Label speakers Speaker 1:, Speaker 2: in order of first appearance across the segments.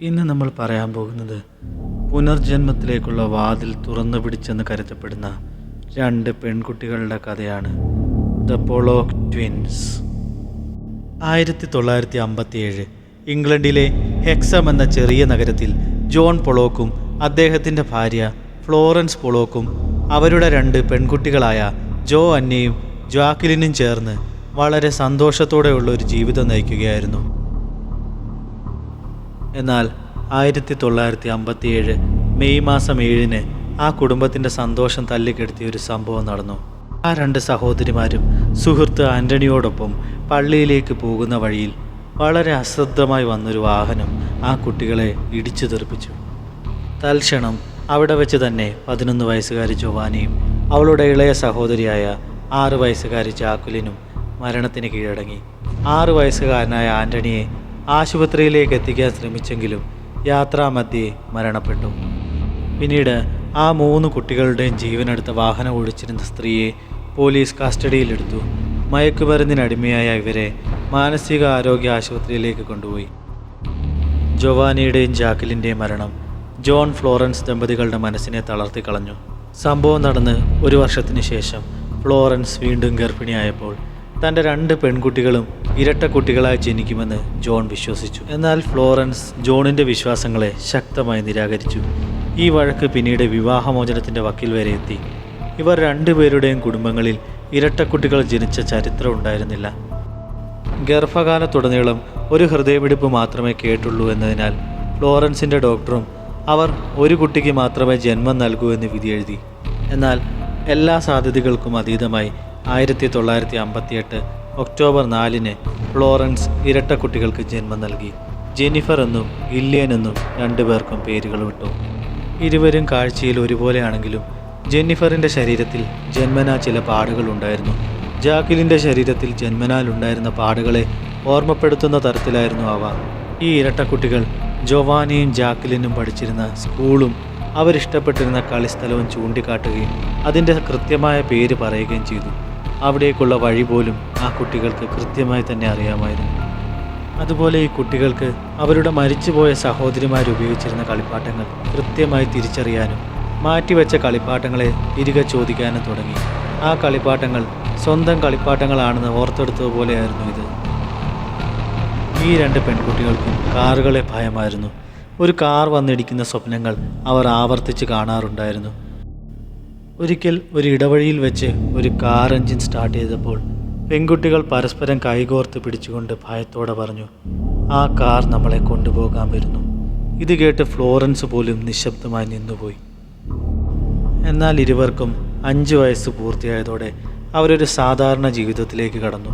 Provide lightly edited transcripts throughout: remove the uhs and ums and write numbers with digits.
Speaker 1: ഇന്ന് നമ്മൾ പറയാൻ പോകുന്നത് പുനർജന്മത്തിലേക്കുള്ള വാതിൽ തുറന്നു പിടിച്ചെന്ന് കരുതപ്പെടുന്ന രണ്ട് പെൺകുട്ടികളുടെ കഥയാണ്. The പൊളോക്ക് twins. 1957 ഇംഗ്ലണ്ടിലെ ഹെക്സം എന്ന ചെറിയ നഗരത്തിൽ ജോൺ പൊളോക്കും അദ്ദേഹത്തിൻ്റെ ഭാര്യ ഫ്ലോറൻസ് പൊളോക്കും അവരുടെ രണ്ട് പെൺകുട്ടികളായ ജോ അന്നയും ജാക്വലിനും ചേർന്ന് വളരെ സന്തോഷത്തോടെയുള്ള ഒരു ജീവിതം നയിക്കുകയായിരുന്നു. എന്നാൽ 1957 മെയ് മാസം 7 ആ കുടുംബത്തിൻ്റെ സന്തോഷം തല്ലിക്കെടുത്തിയ ഒരു സംഭവം നടന്നു. ആ രണ്ട് സഹോദരിമാരും സുഹൃത്ത് ആൻ്റണിയോടൊപ്പം പള്ളിയിലേക്ക് പോകുന്ന വഴിയിൽ വളരെ അശ്രദ്ധമായി വന്നൊരു വാഹനം ആ കുട്ടികളെ ഇടിച്ചു തെറിപ്പിച്ചു. തൽക്ഷണം അവിടെ വെച്ച് തന്നെ 11 വയസ്സുകാരി ജോവാനിയും അവളുടെ ഇളയ സഹോദരിയായ 6 വയസ്സുകാരി ജാക്വലിനും മരണത്തിന് കീഴടങ്ങി. 6 വയസ്സുകാരനായ ആൻ്റണിയെ ആശുപത്രിയിലേക്ക് എത്തിക്കാൻ ശ്രമിച്ചെങ്കിലും യാത്രാമധ്യേ മരണപ്പെട്ടു. പിന്നീട് ആ 3 കുട്ടികളുടെയും ജീവനെടുത്ത വാഹനം ഓടിച്ചിരുന്ന സ്ത്രീയെ പോലീസ് കസ്റ്റഡിയിലെടുത്തു. മയക്കുമരുന്നിനടിമയായ ഇവരെ മാനസിക ആരോഗ്യ ആശുപത്രിയിലേക്ക് കൊണ്ടുപോയി. ജോവാനിയുടെയും ജാക്വലിൻ്റെയും മരണം ജോൺ ഫ്ലോറൻസ് ദമ്പതികളുടെ മനസ്സിനെ തളർത്തിക്കളഞ്ഞു. സംഭവം നടന്ന് 1 വർഷത്തിന് ശേഷം ഫ്ലോറൻസ് വീണ്ടും ഗർഭിണിയായപ്പോൾ തൻ്റെ 2 പെൺകുട്ടികളും ഇരട്ട കുട്ടികളായി ജനിക്കുമെന്ന് ജോൺ വിശ്വസിച്ചു. എന്നാൽ ഫ്ലോറൻസ് ജോണിൻ്റെ വിശ്വാസങ്ങളെ ശക്തമായി നിരാകരിച്ചു. ഈ വഴക്ക് പിന്നീട് വിവാഹമോചനത്തിൻ്റെ വക്കിൽ വരെ എത്തി. ഇവർ 2 പേരുടെയും കുടുംബങ്ങളിൽ ഇരട്ടക്കുട്ടികൾ ജനിച്ച ചരിത്രം ഉണ്ടായിരുന്നില്ല. ഗർഭകാലത്തുടനീളം ഒരു ഹൃദയമിടിപ്പ് മാത്രമേ കേട്ടുള്ളൂ എന്നതിനാൽ ഫ്ലോറൻസിൻ്റെ ഡോക്ടറും അവർ ഒരു കുട്ടിക്ക് മാത്രമേ ജന്മം നൽകൂ എന്ന് വിധിയെഴുതി. എന്നാൽ എല്ലാ സാധ്യതകൾക്കും അതീതമായി 1958 ഒക്ടോബർ 4 ഫ്ലോറൻസ് ഇരട്ട കുട്ടികൾക്ക് ജന്മം നൽകി. ജെന്നിഫർ എന്നും ഗില്ലിയൻ എന്നും 2 പേർക്കും പേരുകൾ വിട്ടു. ഇരുവരും കാഴ്ചയിൽ ഒരുപോലെയാണെങ്കിലും ജെന്നിഫറിൻ്റെ ശരീരത്തിൽ ജന്മനാ ചില പാടുകൾ ഉണ്ടായിരുന്നു. ജാക്വലിൻ്റെ ശരീരത്തിൽ ജന്മനാലുണ്ടായിരുന്ന പാടുകളെ ഓർമ്മപ്പെടുത്തുന്ന തരത്തിലായിരുന്നു അവ. ഈ ഇരട്ടക്കുട്ടികൾ ജോവാനിയും ജാക്വലിനും പഠിച്ചിരുന്ന സ്കൂളും അവരിഷ്ടപ്പെട്ടിരുന്ന കളിസ്ഥലവും ചൂണ്ടിക്കാട്ടുകയും അതിൻ്റെ കൃത്യമായ പേര് പറയുകയും ചെയ്തു. അവിടേക്കുള്ള വഴി പോലും ആ കുട്ടികൾക്ക് കൃത്യമായി തന്നെ അറിയാമായിരുന്നു. അതുപോലെ ഈ കുട്ടികൾക്ക് അവരുടെ മരിച്ചുപോയ സഹോദരിമാരുപയോഗിച്ചിരുന്ന കളിപ്പാട്ടങ്ങൾ കൃത്യമായി തിരിച്ചറിയാനും മാറ്റിവെച്ച കളിപ്പാട്ടങ്ങളെ തിരികെ ചോദിക്കാനും തുടങ്ങി. ആ കളിപ്പാട്ടങ്ങൾ സ്വന്തം കളിപ്പാട്ടങ്ങളാണെന്ന് ഓർത്തെടുത്തതുപോലെയായിരുന്നു ഇത്. ഈ 2 പെൺകുട്ടികൾക്കും കാറുകളെ ഭയമായിരുന്നു. ഒരു കാർ വന്നിടിക്കുന്ന സ്വപ്നങ്ങൾ അവർ ആവർത്തിച്ച് കാണാറുണ്ടായിരുന്നു. ഒരിക്കൽ ഒരു ഇടവഴിയിൽ വെച്ച് ഒരു കാർ എഞ്ചിൻ സ്റ്റാർട്ട് ചെയ്തപ്പോൾ പെൺകുട്ടികൾ പരസ്പരം കൈകോർത്ത് പിടിച്ചുകൊണ്ട് ഭയത്തോടെ പറഞ്ഞു, "ആ കാർ നമ്മളെ കൊണ്ടുപോകാൻ വരുന്നു." ഇത് കേട്ട് ഫ്ലോറൻസ് പോലും നിശബ്ദമായി നിന്നുപോയി. എന്നാൽ ഇരുവർക്കും 5 വയസ്സ് പൂർത്തിയായതോടെ അവരൊരു സാധാരണ ജീവിതത്തിലേക്ക് കടന്നു.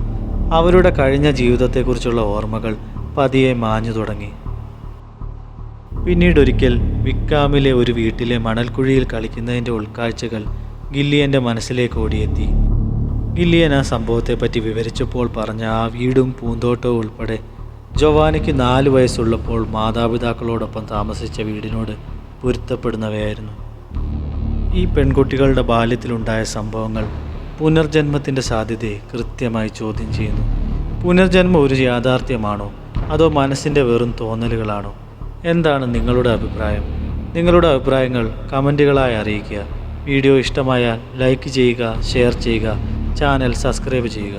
Speaker 1: അവരുടെ കഴിഞ്ഞ ജീവിതത്തെക്കുറിച്ചുള്ള ഓർമ്മകൾ പതിയെ മാഞ്ഞു തുടങ്ങി. പിന്നീടൊരിക്കൽ വിക്കാമിലെ ഒരു വീട്ടിലെ മണൽക്കുഴിയിൽ കളിക്കുന്നതിൻ്റെ ഉൾക്കാഴ്ചകൾ ഗില്ലിയൻ്റെ മനസ്സിലേക്ക് ഓടിയെത്തി. ഗില്ലിയൻ ആ സംഭവത്തെപ്പറ്റി വിവരിച്ചപ്പോൾ പറഞ്ഞ ആ വീടും പൂന്തോട്ടവും ഉൾപ്പെടെ ജോവാനിക്ക് 4 വയസ്സുള്ളപ്പോൾ മാതാപിതാക്കളോടൊപ്പം താമസിച്ച വീടിനോട് പൊരുത്തപ്പെടുന്നവയായിരുന്നു. ഈ പെൺകുട്ടികളുടെ ബാല്യത്തിലുണ്ടായ സംഭവങ്ങൾ പുനർജന്മത്തിൻ്റെ സാധ്യതയെ കൃത്യമായി ചോദ്യം ചെയ്യുന്നു. പുനർജന്മം ഒരു യാഥാർത്ഥ്യമാണോ അതോ മനസ്സിൻ്റെ വെറും തോന്നലുകളാണോ? എന്താണ് നിങ്ങളുടെ അഭിപ്രായം? നിങ്ങളുടെ അഭിപ്രായങ്ങൾ കമൻറ്റുകളായി അറിയിക്കുക. വീഡിയോ ഇഷ്ടമായാൽ ലൈക്ക് ചെയ്യുക, ഷെയർ ചെയ്യുക, ചാനൽ സബ്സ്ക്രൈബ് ചെയ്യുക.